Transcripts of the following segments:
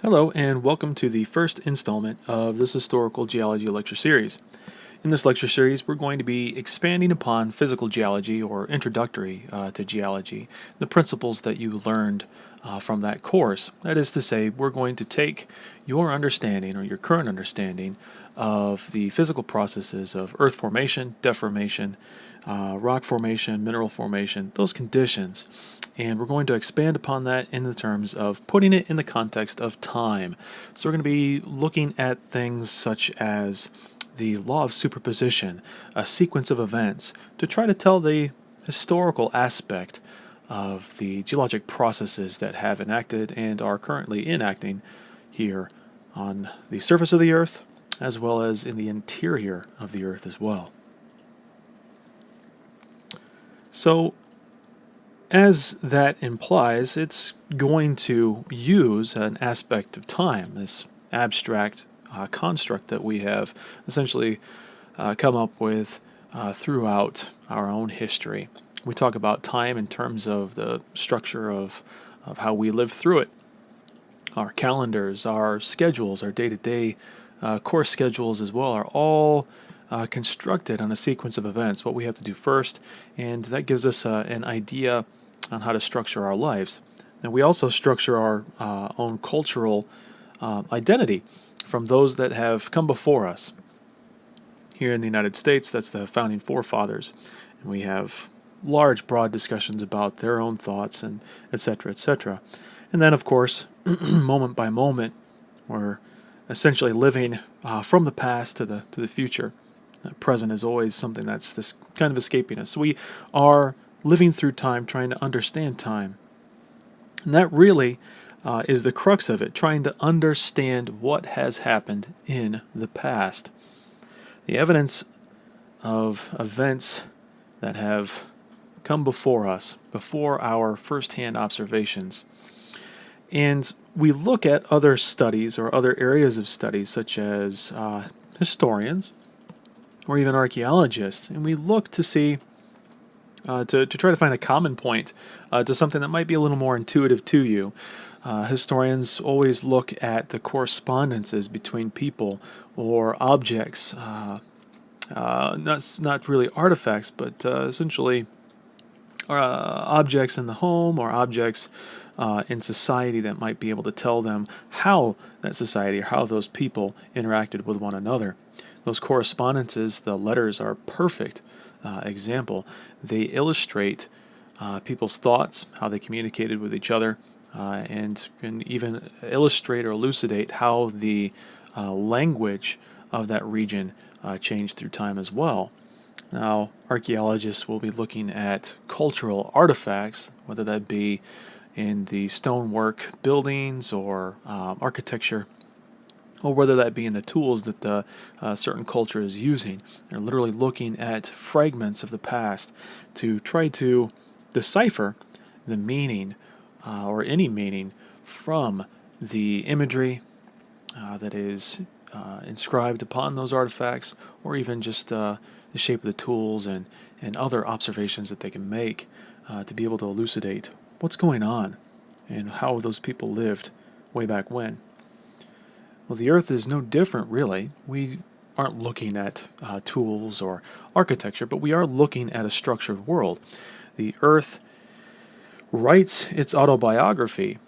Hello, and welcome to the first installment of this historical geology lecture series. In this lecture series, we're going to be expanding upon physical geology, or introductory to geology, the principles that you learned from that course. That is to say, we're going to take your understanding, or your current understanding, of the physical processes of earth formation, deformation, rock formation, mineral formation, those conditions, and we're going to expand upon that in the terms of putting it in the context of time. So we're going to be looking at things such as the law of superposition, a sequence of events, to try to tell the historical aspect of the geologic processes that have enacted and are currently enacting here on the surface of the Earth, as well as in the interior of the Earth as well. So, as that implies, it's going to use an aspect of time, this abstract construct that we have essentially come up with throughout our own history. We talk about time in terms of the structure of how we live through it. Our calendars, our schedules, our day-to-day course schedules as well are all constructed on a sequence of events, what we have to do first, and that gives us an idea on how to structure our lives. And we also structure our own cultural identity from those that have come before us. Here in the United States, that's the founding forefathers, and we have large, broad discussions about their own thoughts and etc., etc. And then, of course, moment by moment, we're essentially living from the past to the future. Present is always something that's this kind of escaping us. So we are living through time, trying to understand time. And that really is the crux of it, trying to understand what has happened in the past. The evidence of events that have come before us, before our first-hand observations. And we look at other studies or other areas of studies, such as historians or even archaeologists, and we look to see to try to find a common point to something that might be a little more intuitive to you. Historians always look at the correspondences between people or objects, not really artifacts, but essentially objects in the home or objects in society that might be able to tell them how that society or how those people interacted with one another. Those correspondences, the letters, are perfect example. They illustrate people's thoughts, how they communicated with each other, and can even illustrate or elucidate how the language of that region changed through time as well. Now, archaeologists will be looking at cultural artifacts, whether that be in the stonework buildings or architecture, or whether that be in the tools that the certain culture is using. They're literally looking at fragments of the past to try to decipher the meaning or any meaning from the imagery that is inscribed upon those artifacts, or even just the shape of the tools and other observations that they can make to be able to elucidate what's going on and how those people lived way back when. Well, the Earth is no different, really. We aren't looking at tools or architecture, but we are looking at a structured world. The Earth writes its autobiography.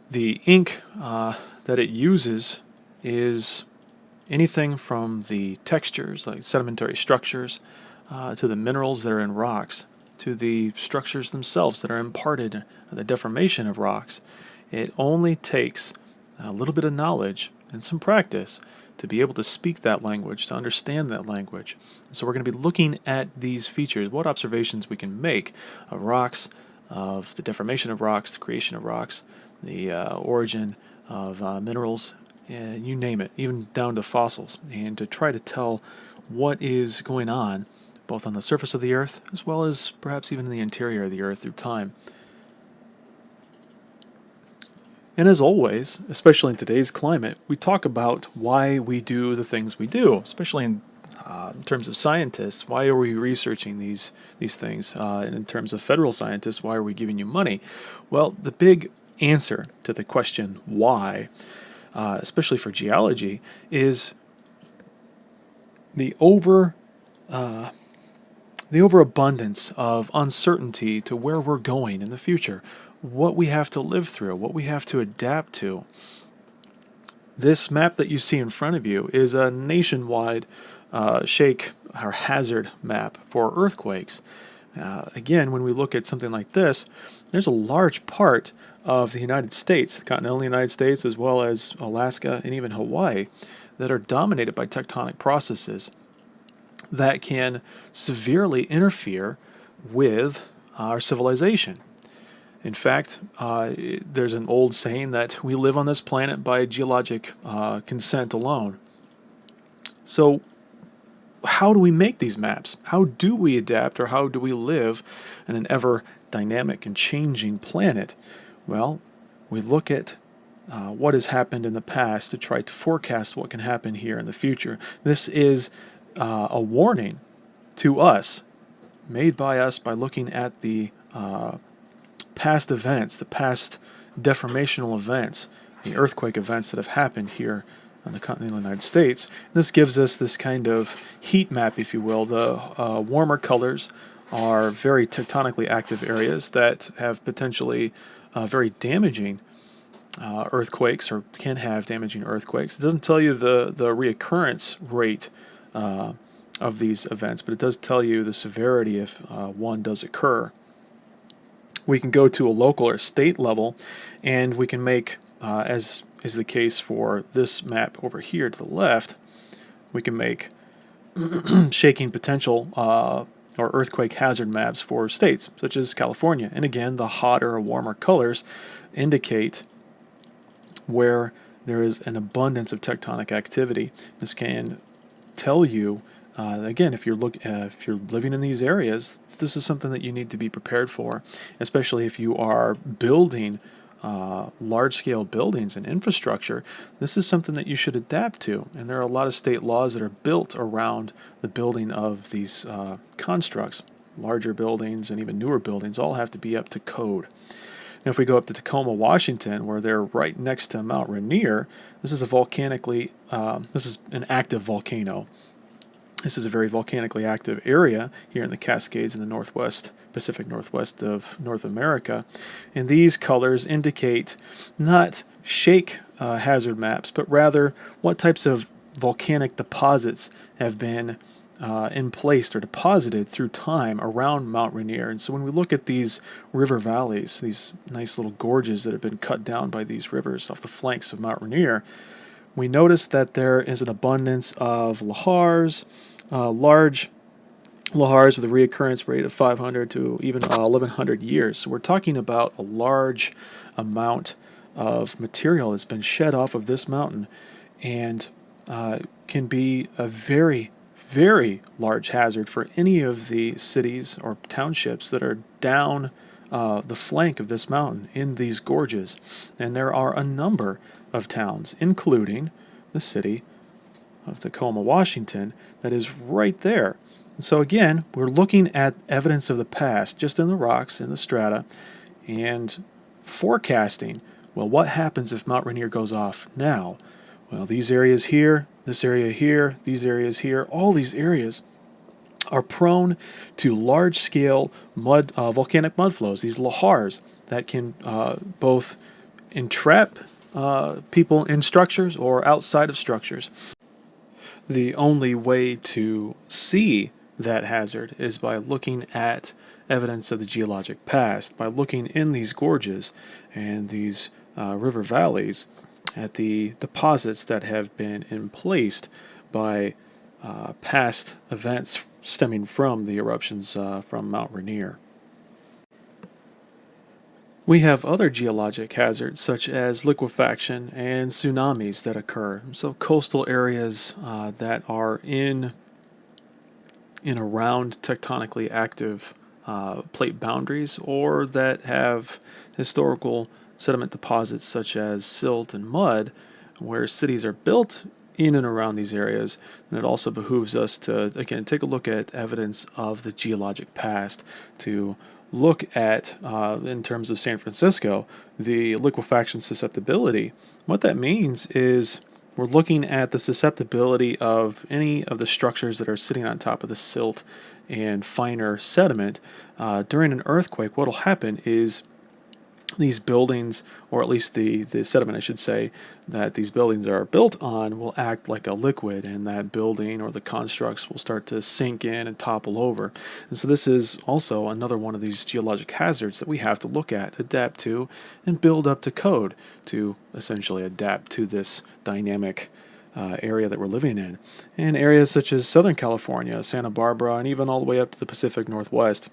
The ink that it uses is anything from the textures, like sedimentary structures, to the minerals that are in rocks, to the structures themselves that are imparted, the deformation of rocks. It only takes a little bit of knowledge and some practice to be able to speak that language, to understand that language. So we're going to be looking at these features, what observations we can make of rocks, of the deformation of rocks, the creation of rocks, the origin of minerals, and you name it, even down to fossils, and to try to tell what is going on both on the surface of the Earth as well as perhaps even in the interior of the Earth through time. And as always, especially in today's climate, we talk about why we do the things we do, especially in terms of scientists. Why are we researching these things? And in terms of federal scientists, why are we giving you money? Well, the big answer to the question why, especially for geology, is the overabundance of uncertainty to where we're going in the future, what we have to live through, what we have to adapt to. This map that you see in front of you is a nationwide shake or hazard map for earthquakes. Again, when we look at something like this, there's a large part of the United States, the continental United States, as well as Alaska and even Hawaii, that are dominated by tectonic processes that can severely interfere with our civilization. In fact, there's an old saying that we live on this planet by geologic consent alone. So, how do we make these maps? How do we adapt, or how do we live in an ever dynamic and changing planet? Well, we look at what has happened in the past to try to forecast what can happen here in the future. This is a warning to us, made by us by looking at the past events, the past deformational events, the earthquake events that have happened here on the continental United States. This gives us this kind of heat map, if you will. The warmer colors are very tectonically active areas that have potentially very damaging earthquakes, or can have damaging earthquakes. It doesn't tell you the reoccurrence rate of these events, but it does tell you the severity if one does occur. We can go to a local or state level, and we can make, as is the case for this map over here to the left, we can make shaking potential or earthquake hazard maps for states, such as California. And again, the hotter or warmer colors indicate where there is an abundance of tectonic activity. This can tell you, again, if you're living in these areas, this is something that you need to be prepared for, especially if you are building large-scale buildings and infrastructure. This is something that you should adapt to, and there are a lot of state laws that are built around the building of these constructs. Larger buildings and even newer buildings all have to be up to code. Now, if we go up to Tacoma, Washington, where they're right next to Mount Rainier, this is an active volcano. This is a very volcanically active area here in the Cascades in the Pacific Northwest of North America. And these colors indicate not shake hazard maps, but rather what types of volcanic deposits have been in place or deposited through time around Mount Rainier. And so when we look at these river valleys, these nice little gorges that have been cut down by these rivers off the flanks of Mount Rainier, we notice that there is an abundance of lahars, large lahars with a reoccurrence rate of 500 to even 1,100 years. So we're talking about a large amount of material that's been shed off of this mountain, and can be a very, very large hazard for any of the cities or townships that are down the flank of this mountain in these gorges. And there are a number of towns, including the city of Tacoma, Washington, that is right there. And so again, we're looking at evidence of the past, just in the rocks, in the strata, and forecasting, well, what happens if Mount Rainier goes off now? Well, these areas here, this area here, these areas here, all these areas are prone to large-scale volcanic mud flows, these lahars that can both entrap people in structures or outside of structures. The only way to see that hazard is by looking at evidence of the geologic past, by looking in these gorges and these river valleys at the deposits that have been emplaced by past events stemming from the eruptions from Mount Rainier. We have other geologic hazards such as liquefaction and tsunamis that occur. So coastal areas that are in around tectonically active plate boundaries, or that have historical sediment deposits such as silt and mud, where cities are built in and around these areas. And it also behooves us to, again, take a look at evidence of the geologic past to look at, in terms of San Francisco, the liquefaction susceptibility, what that means is we're looking at the susceptibility of any of the structures that are sitting on top of the silt and finer sediment. During an earthquake, what will happen is these buildings, or at least the sediment, I should say, that these buildings are built on will act like a liquid, and that building or the constructs will start to sink in and topple over. And so this is also another one of these geologic hazards that we have to look at, adapt to, and build up to code to essentially adapt to this dynamic area that we're living in. And areas such as Southern California, Santa Barbara, and even all the way up to the Pacific Northwest,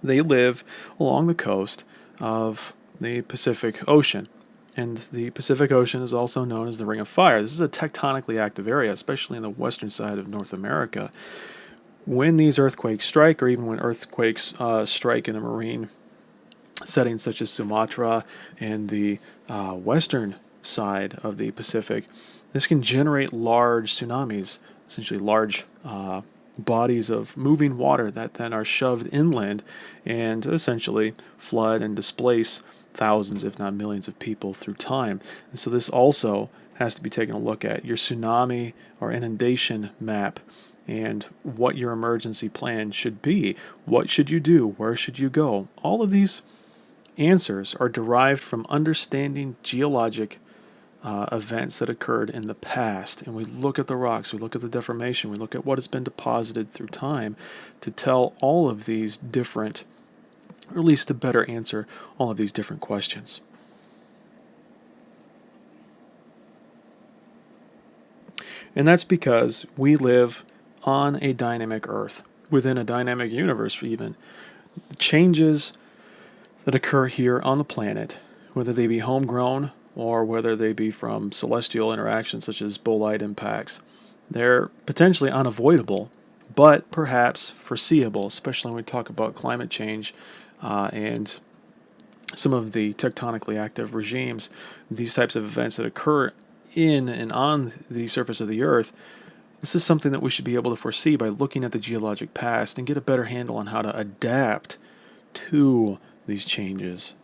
they live along the coast of the Pacific Ocean. And the Pacific Ocean is also known as the Ring of Fire. This is a tectonically active area, especially in the western side of North America. When these earthquakes strike, or even when earthquakes strike in a marine setting such as Sumatra and the western side of the Pacific, this can generate large tsunamis, essentially large bodies of moving water that then are shoved inland and essentially flood and displace thousands, if not millions, of people through time. And so this also has to be taken a look at. Your tsunami or inundation map and what your emergency plan should be. What should you do? Where should you go? All of these answers are derived from understanding geologic events that occurred in the past. And we look at the rocks, we look at the deformation, we look at what has been deposited through time to tell all of these different, or at least to better answer all of these different questions. And that's because we live on a dynamic Earth, within a dynamic universe even. The changes that occur here on the planet, whether they be homegrown or whether they be from celestial interactions such as bolide impacts, they're potentially unavoidable, but perhaps foreseeable, especially when we talk about climate change and some of the tectonically active regimes. These types of events that occur in and on the surface of the Earth, this is something that we should be able to foresee by looking at the geologic past and get a better handle on how to adapt to these changes.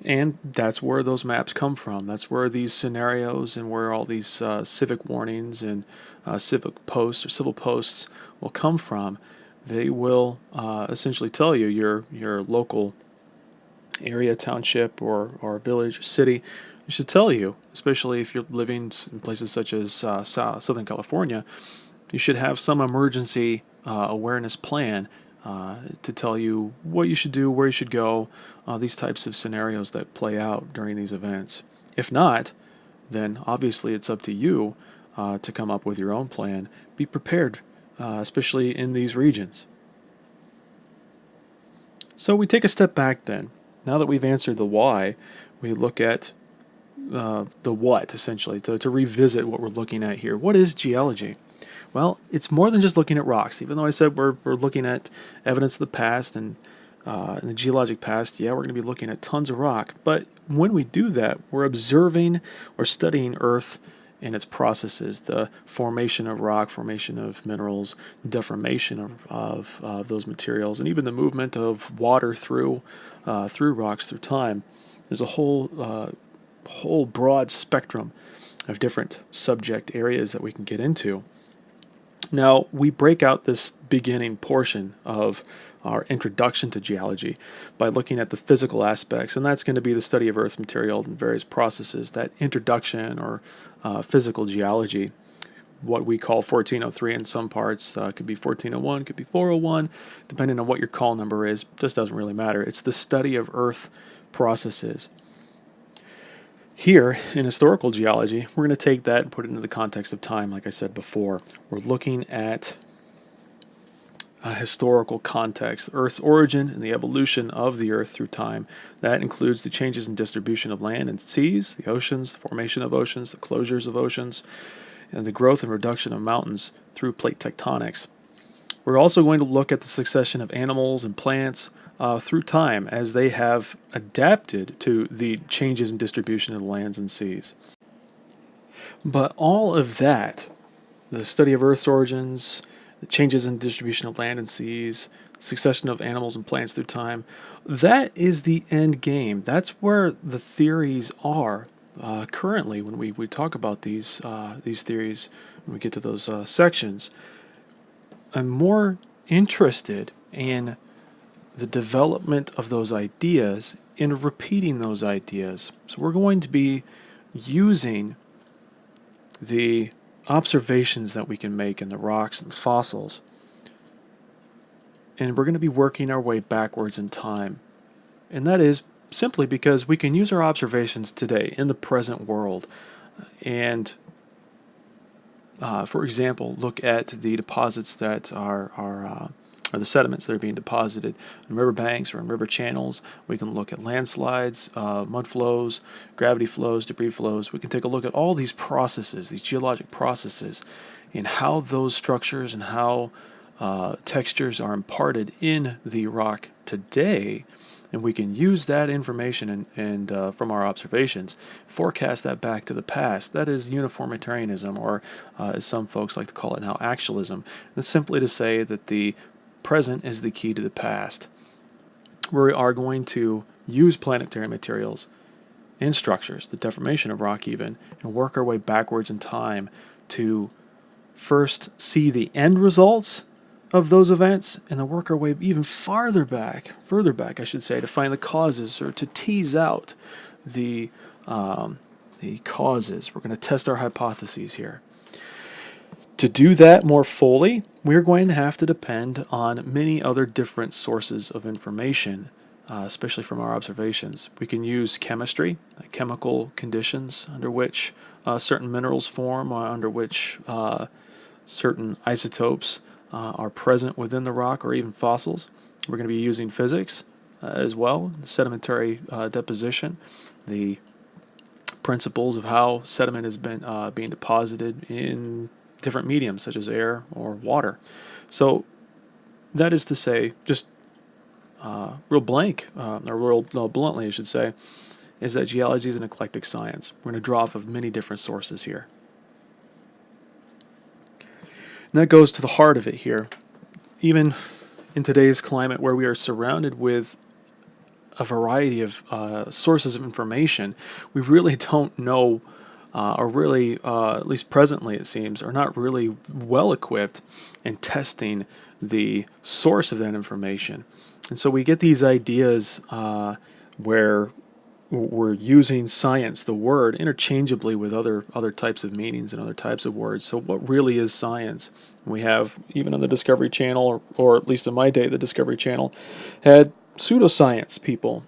And that's where those maps come from. That's where these scenarios and where all these civic warnings and civic posts or civil posts will come from. They will essentially tell you your local area, township, or village or city. It should tell you, especially if you're living in places such as Southern California, you should have some emergency awareness plan to tell you what you should do, where you should go, these types of scenarios that play out during these events. If not, then obviously it's up to you to come up with your own plan. Be prepared, especially in these regions. So we take a step back then. Now that we've answered the why, we look at the what, essentially, to revisit what we're looking at here. What is geology? Well, it's more than just looking at rocks. Even though I said we're looking at evidence of the past and in the geologic past, yeah, we're going to be looking at tons of rock. But when we do that, we're observing or studying Earth and its processes, the formation of rock, formation of minerals, deformation of those materials, and even the movement of water through rocks through time. There's a whole broad spectrum of different subject areas that we can get into. Now, we break out this beginning portion of our introduction to geology by looking at the physical aspects, and that's going to be the study of Earth's material and various processes. That introduction or physical geology, what we call 1403 in some parts, could be 1401, could be 401, depending on what your call number is, just doesn't really matter. It's the study of Earth processes. Here, in historical geology, we're going to take that and put it into the context of time, like I said before. We're looking at a historical context, Earth's origin and the evolution of the Earth through time. That includes the changes in distribution of land and seas, the oceans, the formation of oceans, the closures of oceans, and the growth and reduction of mountains through plate tectonics. We're also going to look at the succession of animals and plants through time as they have adapted to the changes in distribution of lands and seas. But all of that, the study of Earth's origins, the changes in distribution of land and seas, succession of animals and plants through time. That is the end game. That's where the theories are currently when we talk about these theories, when we get to those sections. I'm more interested in the development of those ideas and repeating those ideas. So we're going to be using the observations that we can make in the rocks and fossils, and we're going to be working our way backwards in time. And that is simply because we can use our observations today in the present world and for example, look at the deposits that are the sediments that are being deposited in river banks or in river channels. We can look at landslides, mud flows, gravity flows, debris flows. We can take a look at all these processes, these geologic processes, and how those structures and how textures are imparted in the rock today. And we can use that information and from our observations, forecast that back to the past. That is uniformitarianism, or as some folks like to call it now, actualism. That's simply to say that the present is the key to the past. We are going to use planetary materials and structures, the deformation of rock even, and work our way backwards in time to first see the end results of those events, and then work our way even further back, I should say, to find the causes or to tease out the causes. We're going to test our hypotheses here. To do that more fully, we're going to have to depend on many other different sources of information, especially from our observations. We can use chemistry, chemical conditions under which certain minerals form, under which certain isotopes are present within the rock, or even fossils. We're going to be using physics as well, sedimentary deposition, the principles of how sediment has been being deposited in different mediums such as air or water. So that is to say, just real bluntly, I should say, is that geology is an eclectic science. We're going to draw off of many different sources here. And that goes to the heart of it here. Even in today's climate where we are surrounded with a variety of sources of information, we really don't know, or really, at least presently it seems, are not really well equipped in testing the source of that information. And so we get these ideas where we're using science, the word, interchangeably with other types of meanings and other types of words. So what really is science? We have, even on the Discovery Channel, or at least in my day, the Discovery Channel had pseudoscience people,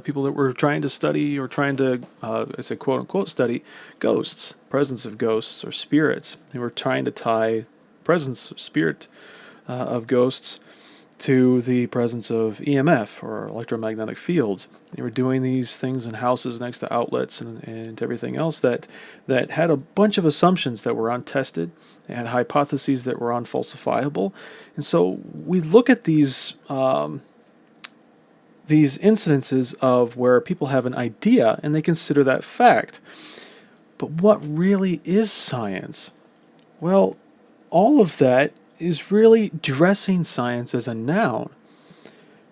people that were trying to study or trying to, I say quote unquote, study ghosts, presence of ghosts or spirits. They were trying to tie presence, spirit of ghosts to the presence of EMF, or electromagnetic fields. They were doing these things in houses next to outlets and everything else that had a bunch of assumptions that were untested. They had hypotheses that were unfalsifiable. And so we look at these incidences of where people have an idea and they consider that fact. But what really is science? Well, all of that is really dressing science as a noun,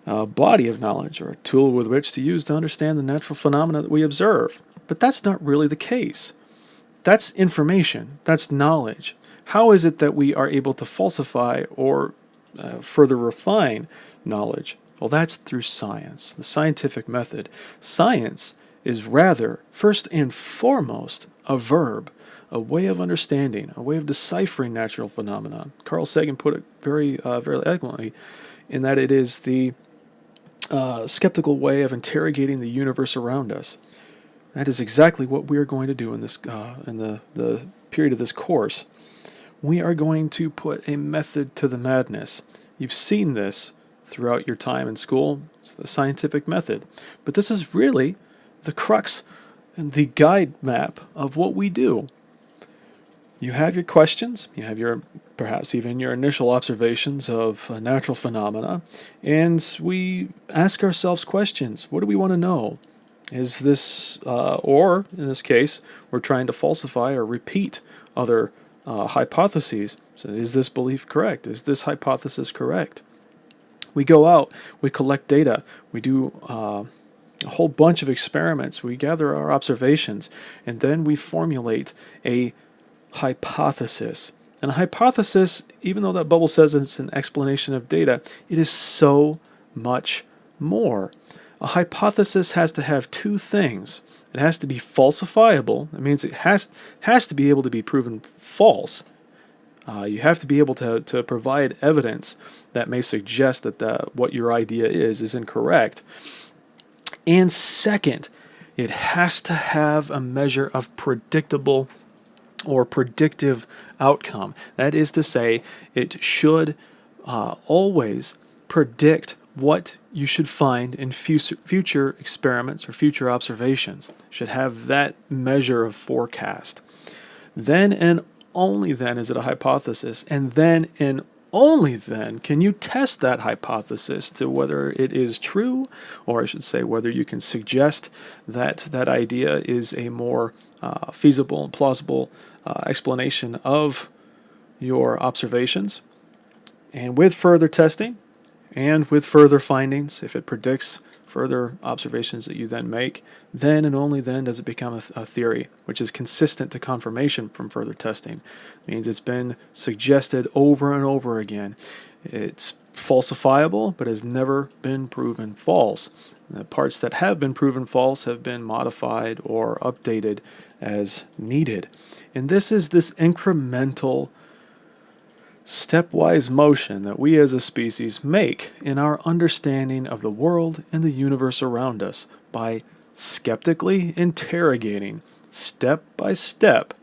a body of knowledge, or a tool with which to use to understand the natural phenomena that we observe. But that's not really the case. That's information. That's knowledge. How is it that we are able to falsify or further refine knowledge? Well, that's through science, the scientific method. Science is rather, first and foremost, a verb, a way of understanding, a way of deciphering natural phenomena. Carl Sagan put it very eloquently in that it is the skeptical way of interrogating the universe around us. That is exactly what we are going to do in this in the period of this course. We are going to put a method to the madness. You've seen this throughout your time in school. It's the scientific method. But this is really the crux and the guide map of what we do. You have your questions, you have your, perhaps even your initial observations of natural phenomena, and we ask ourselves questions. What do we want to know? Is this, or in this case, we're trying to falsify or repeat other hypotheses. So is this belief correct? Is this hypothesis correct? We go out, we collect data, we do a whole bunch of experiments, we gather our observations, and then we formulate a hypothesis. And a hypothesis, even though that bubble says it's an explanation of data, it is so much more. A hypothesis has to have two things. It has to be falsifiable. That means it has to be able to be proven false. You have to be able to provide evidence that may suggest that what your idea is incorrect. And second, it has to have a measure of predictable or predictive outcome. That is to say, it should always predict what you should find in future experiments or future observations. It should have that measure of forecast. Then and only then is it a hypothesis, and then and only then can you test that hypothesis to whether it is true, or I should say whether you can suggest that that idea is a more feasible and plausible explanation of your observations. And with further testing and with further findings, if it predicts further observations that you then make, then and only then does it become a theory, which is consistent to confirmation from further testing. It means it's been suggested over and over again. It's falsifiable, but has never been proven false. The parts that have been proven false have been modified or updated as needed. And this is this incremental, stepwise motion that we as a species make in our understanding of the world and the universe around us by skeptically interrogating, step by step,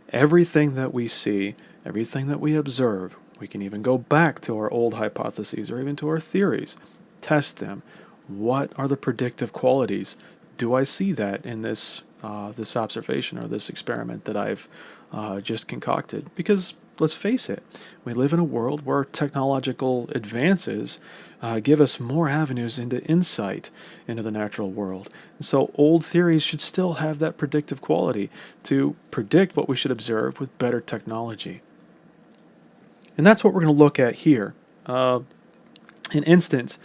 everything that we see, everything that we observe. We can even go back to our old hypotheses or even to our theories, test them. What are the predictive qualities? Do I see that in this observation or this experiment that I've just concocted? Because let's face it, we live in a world where technological advances give us more avenues into insight into the natural world. And so old theories should still have that predictive quality to predict what we should observe with better technology. And that's what we're going to look at here. An instance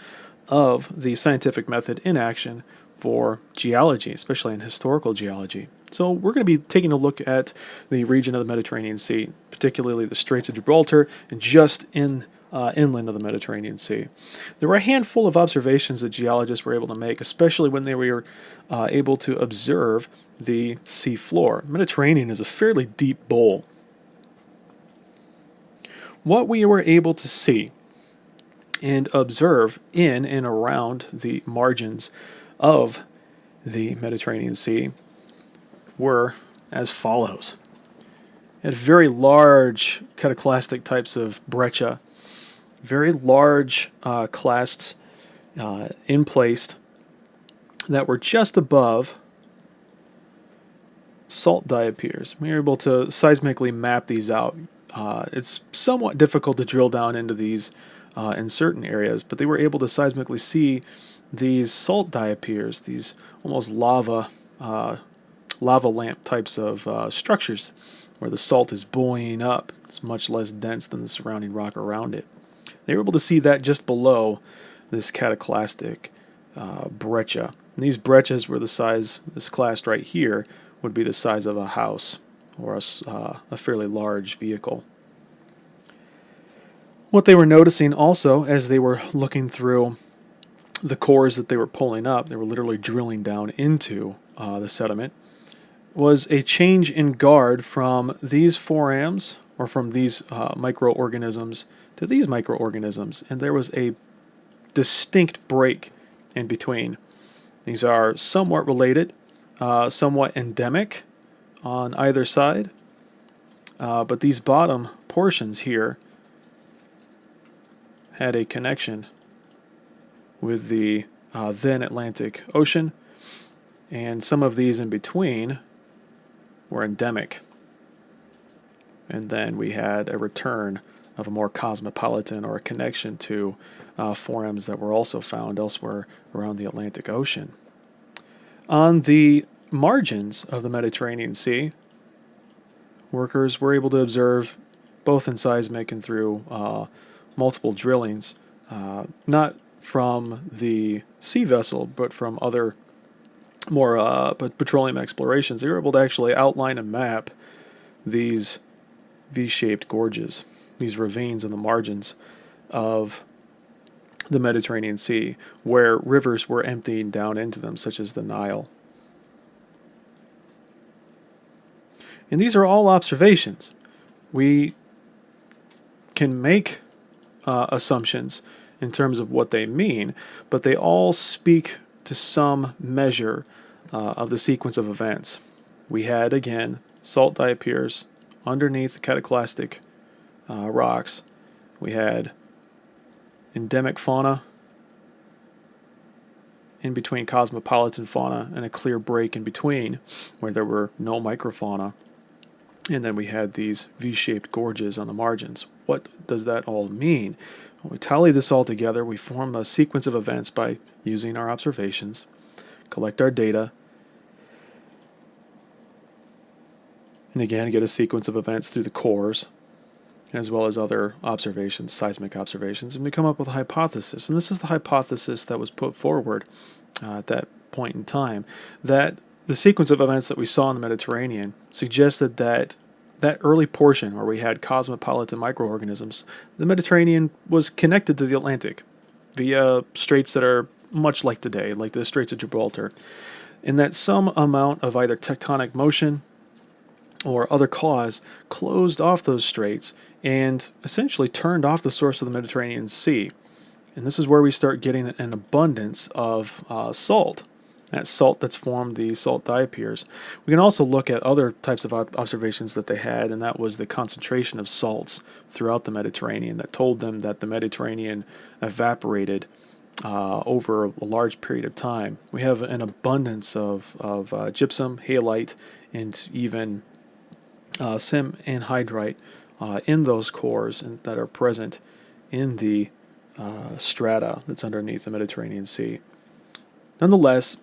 of the scientific method in action for geology, especially in historical geology. So we're going to be taking a look at the region of the Mediterranean Sea, particularly the Straits of Gibraltar and just inland of the Mediterranean Sea. There were a handful of observations that geologists were able to make, especially when they were able to observe the sea floor. The Mediterranean is a fairly deep bowl. What we were able to see and observe in and around the margins of the Mediterranean Sea were as follows. It had very large cataclastic types of breccia, very large clasts emplaced that were just above salt diapirs. We were able to seismically map these out. It's somewhat difficult to drill down into these in certain areas, but they were able to seismically see these salt diapirs, these almost lava lamp types of structures where the salt is buoying up. It's much less dense than the surrounding rock around it. They were able to see that just below this cataclastic breccia. And these breccias were the size, this clast right here would be the size of a house or a fairly large vehicle. What they were noticing also as they were looking through the cores that they were pulling up, they were literally drilling down into the sediment, was a change in guard from these forams or from these microorganisms to these microorganisms, and there was a distinct break in between. These are somewhat related, somewhat endemic on either side, but these bottom portions here had a connection with the then Atlantic Ocean, and some of these in between were endemic. And then we had a return of a more cosmopolitan or a connection to forams that were also found elsewhere around the Atlantic Ocean. On the margins of the Mediterranean Sea, workers were able to observe, both in seismic and through multiple drillings, not from the sea vessel, but from other more petroleum explorations. They were able to actually outline and map these V-shaped gorges, these ravines on the margins of the Mediterranean Sea, where rivers were emptying down into them, such as the Nile. And these are all observations. We can make assumptions in terms of what they mean, but they all speak to some measure of the sequence of events. We had, again, salt diapirs underneath the cataclastic rocks. We had endemic fauna in between cosmopolitan fauna and a clear break in between where there were no microfauna. And then we had these V-shaped gorges on the margins. What does that all mean? When we tally this all together, we form a sequence of events by using our observations, collect our data, and again get a sequence of events through the cores, as well as other observations, seismic observations, and we come up with a hypothesis. And this is the hypothesis that was put forward at that point in time, that the sequence of events that we saw in the Mediterranean suggested that that early portion where we had cosmopolitan microorganisms, the Mediterranean was connected to the Atlantic via straits that are much like today, like the Straits of Gibraltar, and that some amount of either tectonic motion or other cause closed off those straits and essentially turned off the source of the Mediterranean Sea. And this is where we start getting an abundance of salt. That salt that's formed the salt diapirs. We can also look at other types of observations that they had, and that was the concentration of salts throughout the Mediterranean that told them that the Mediterranean evaporated over a large period of time. We have an abundance of gypsum, halite, and even sim anhydrite in those cores and that are present in the strata that's underneath the Mediterranean Sea. Nonetheless,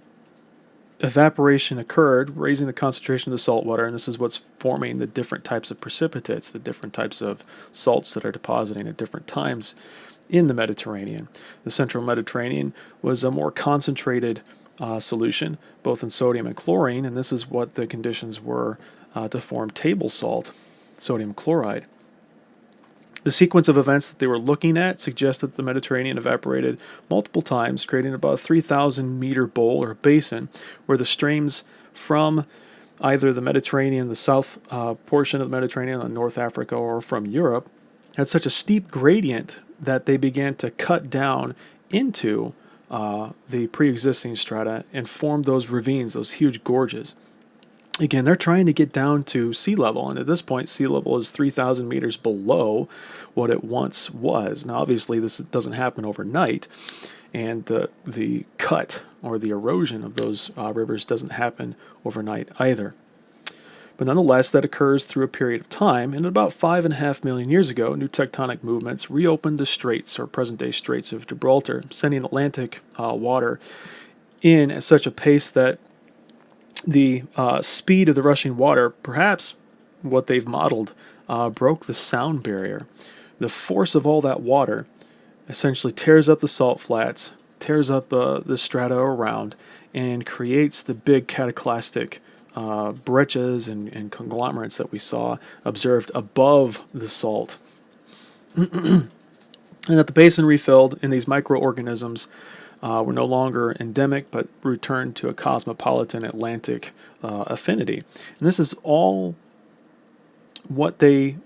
evaporation occurred, raising the concentration of the salt water, and this is what's forming the different types of precipitates, the different types of salts that are depositing at different times in the Mediterranean. The central Mediterranean was a more concentrated solution, both in sodium and chlorine, and this is what the conditions were to form table salt, sodium chloride. The sequence of events that they were looking at suggests that the Mediterranean evaporated multiple times, creating about a 3,000 meter bowl or basin where the streams from either the Mediterranean, the south portion of the Mediterranean on North Africa, or from Europe, had such a steep gradient that they began to cut down into the pre-existing strata and formed those ravines, those huge gorges. Again, they're trying to get down to sea level, and at this point, sea level is 3,000 meters below what it once was. Now, obviously, this doesn't happen overnight, and the cut or the erosion of those rivers doesn't happen overnight either. But nonetheless, that occurs through a period of time, and about 5.5 million years ago, new tectonic movements reopened the straits, or present-day Straits of Gibraltar, sending Atlantic water in at such a pace that the speed of the rushing water, perhaps what they've modeled, broke the sound barrier. The force of all that water essentially tears up the salt flats, tears up the strata around, and creates the big cataclastic breccias and conglomerates that we saw observed above the salt. And that the basin refilled, and these microorganisms were no longer endemic, but returned to a cosmopolitan Atlantic affinity. And this is all what they've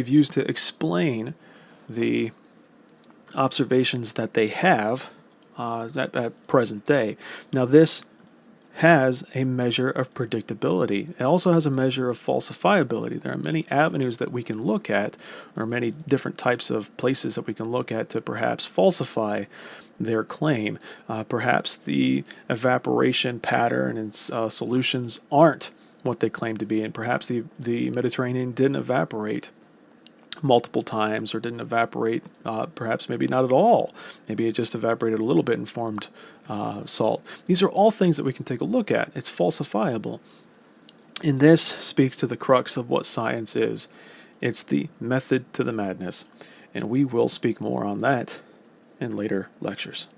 used to explain the observations that they have at present day. Now, this has a measure of predictability. It also has a measure of falsifiability. There are many avenues that we can look at, or many different types of places that we can look at to perhaps falsify their claim. Perhaps the evaporation pattern and solutions aren't what they claim to be, and perhaps the Mediterranean didn't evaporate multiple times, or didn't evaporate, perhaps maybe not at all. Maybe it just evaporated a little bit and formed salt. These are all things that we can take a look at. It's falsifiable. And this speaks to the crux of what science is. It's the method to the madness. And we will speak more on that in later lectures.